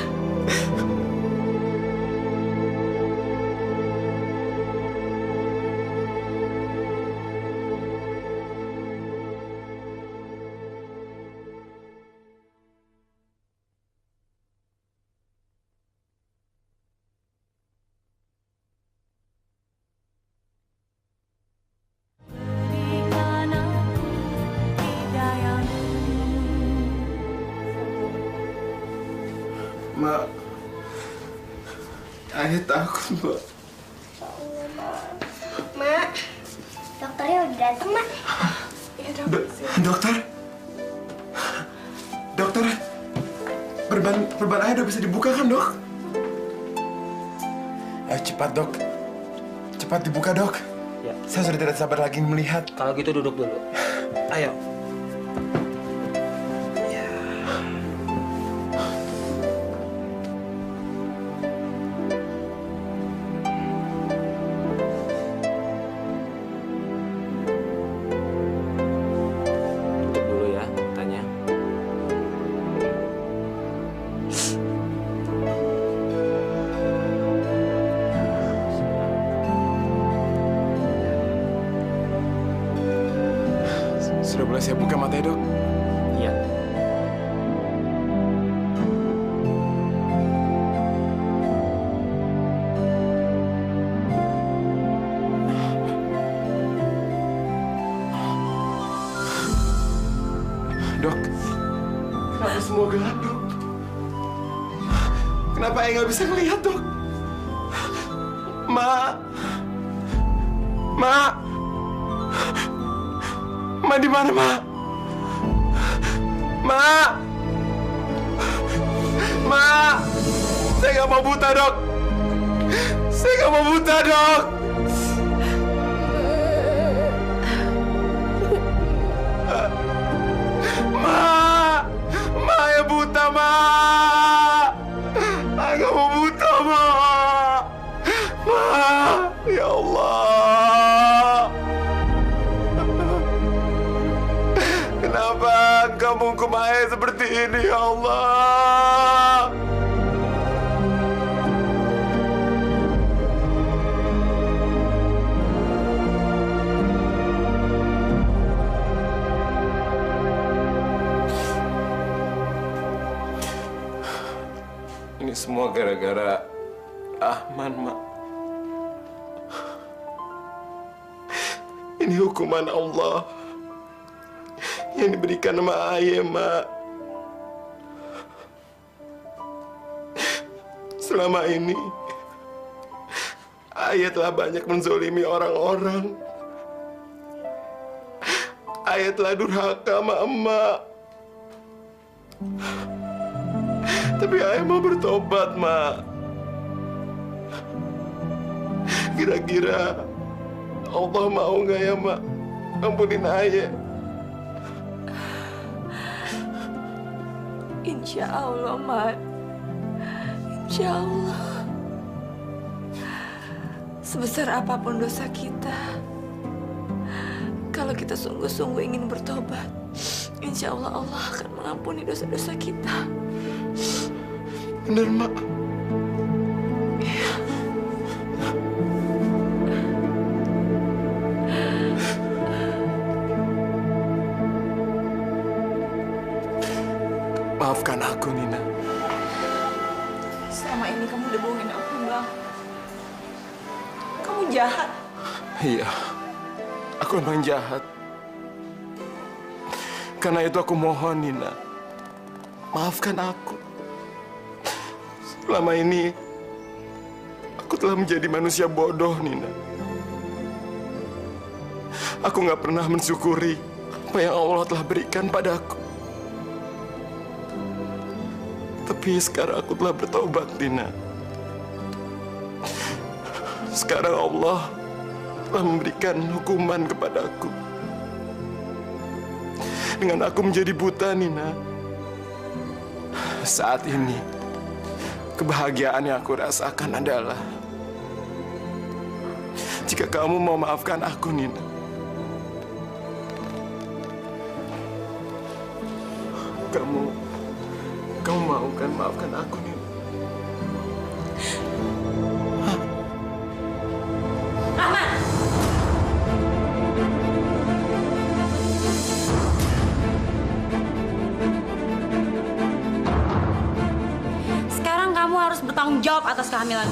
Mak, Ayah takut, Mak. Mak, dokternya udah datang, Mak. Dokter? Dokter, perban Ayah udah bisa dibuka kan, Dok? Ayo cepat, Dok. Cepat dibuka, Dok. Ya. Saya sudah tidak sabar lagi melihat. Kalau gitu duduk dulu. Ayo. Duduk dulu ya, tanya. Sudah boleh saya buka matanya, Dok? Iya. Dok, kenapa semua gelap, Dok? Kenapa Ayah nggak bisa ngelihat, Dok? Ma, Ma di mana, Ma? Ma, saya nggak mau buta, Dok. Saya nggak mau buta, Dok. Ma ya buta, Ma. Saya nggak mau buta, Ma. Ya Allah. Kenapa kamu hukum Ayah seperti ini, ya Allah? Ini semua gara-gara Ahman, Mak. Ini hukuman Allah yang diberikan sama Ayah, Mak. Selama ini, Ayah telah banyak menzolimi orang-orang. Ayah telah durhaka sama emak. Tapi Ayah mau bertobat, Mak. Kira-kira Allah mau nggak ya, Mak? Ampunin Ayah. Insya Allah, Mat. Insya Allah. Sebesar apapun dosa kita, kalau kita sungguh-sungguh ingin bertobat, insya Allah Allah akan mengampuni dosa-dosa kita. Benar, Mak. Maafkan aku, Nina. Selama ini kamu udah bohongin aku, Bang. Kamu jahat. Iya, aku memang jahat. Karena itu aku mohon, Nina. Maafkan aku. Selama ini, aku telah menjadi manusia bodoh, Nina. Aku nggak pernah mensyukuri apa yang Allah telah berikan padaku. Tapi sekarang aku telah bertobat, Nina. Sekarang Allah telah memberikan hukuman kepadaku. Dengan aku menjadi buta, Nina. Saat ini, kebahagiaan yang aku rasakan adalah jika kamu mau maafkan aku, Nina. Kamu mau kan maafkan aku, Nina? Rahman! Sekarang kamu harus bertanggung jawab atas kehamilan.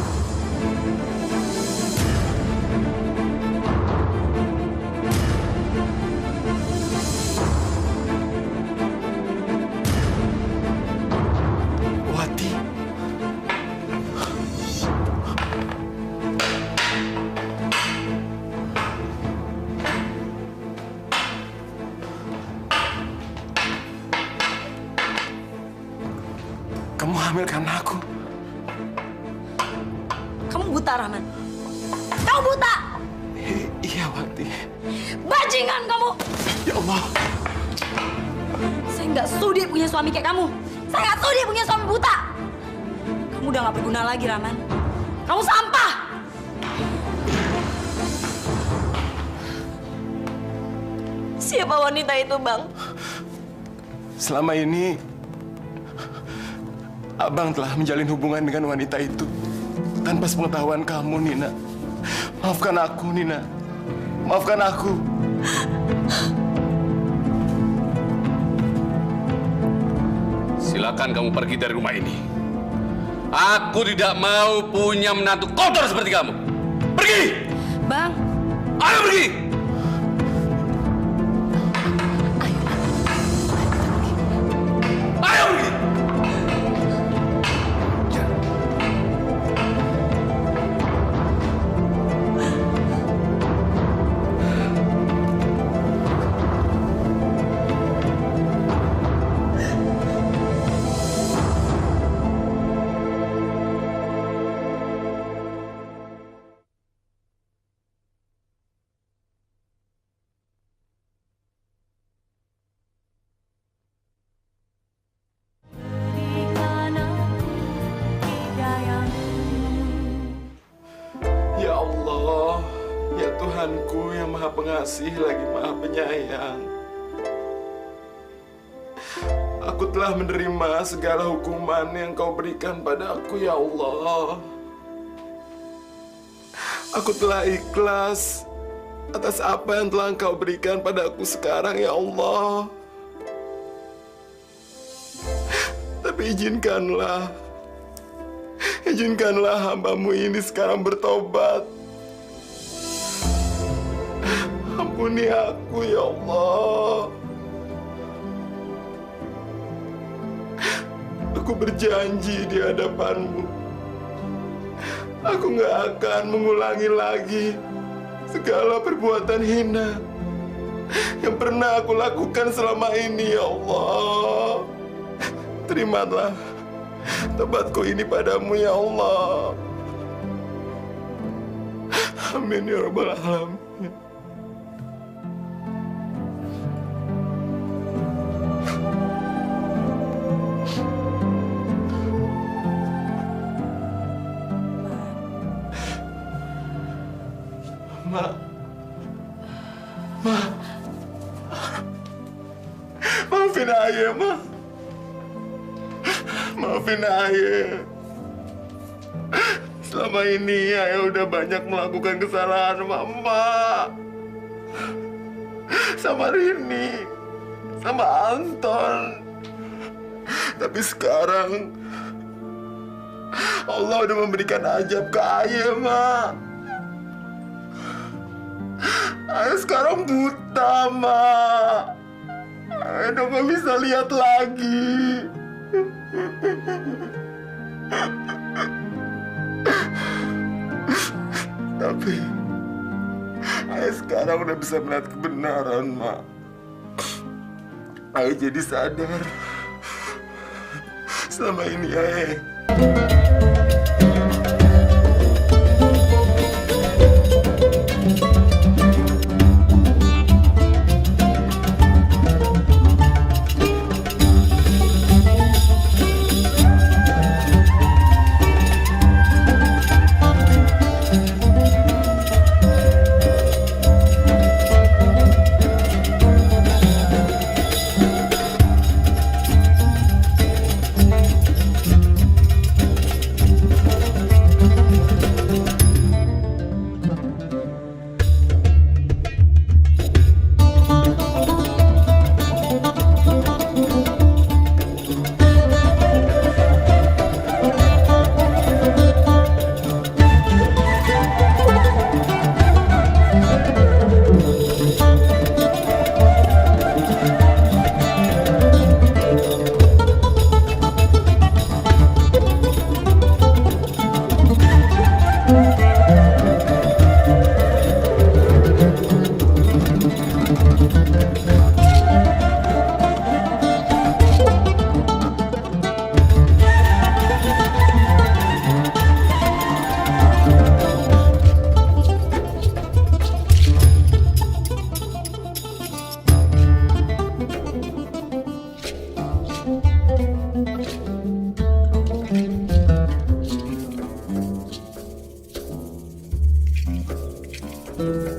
hamilkan aku. Kamu buta, Rahman. Kamu buta! Iya, Wati. Bajingan kamu! Ya Allah. Saya nggak sudi punya suami kayak kamu. Saya nggak sudi punya suami buta. Kamu udah nggak berguna lagi, Rahman. Kamu sampah! Siapa wanita itu, Bang? Selama ini, Abang telah menjalin hubungan dengan wanita itu tanpa sepengetahuan kamu, Nina. Maafkan aku, Nina. Maafkan aku. Silakan kamu pergi dari rumah ini. Aku tidak mau punya menantu kotor seperti kamu. Pergi! Bang. Ayo pergi! Ayo pergi! Ya Allah, ya Tuhanku yang Maha Pengasih lagi Maha Penyayang. Aku telah menerima segala hukuman yang Kau berikan padaku, ya Allah. Aku telah ikhlas atas apa yang telah Engkau berikan padaku sekarang, ya Allah. Tapi izinkanlah hamba-Mu ini sekarang bertobat. Ampuni aku, ya Allah. Aku berjanji di hadapan-Mu, aku nggak akan mengulangi lagi segala perbuatan hina yang pernah aku lakukan selama ini, ya Allah. Terimalah tobatku ini padamu, ya Allah. Amin ya Rabbal Alamin. Maafin Ayah, Ma. Maafin Ayah. Selama ini Ayah udah banyak melakukan kesalahan Mama. Sama Rini. Sama Anton. Tapi sekarang Allah udah memberikan ajab ke Ayah, Ma. Ayah sekarang buta, Ma. Ayah udah gak bisa lihat lagi. Tapi Ayah sekarang udah bisa melihat kebenaran, Ma. Ayah jadi sadar selama ini Ayah Yuk.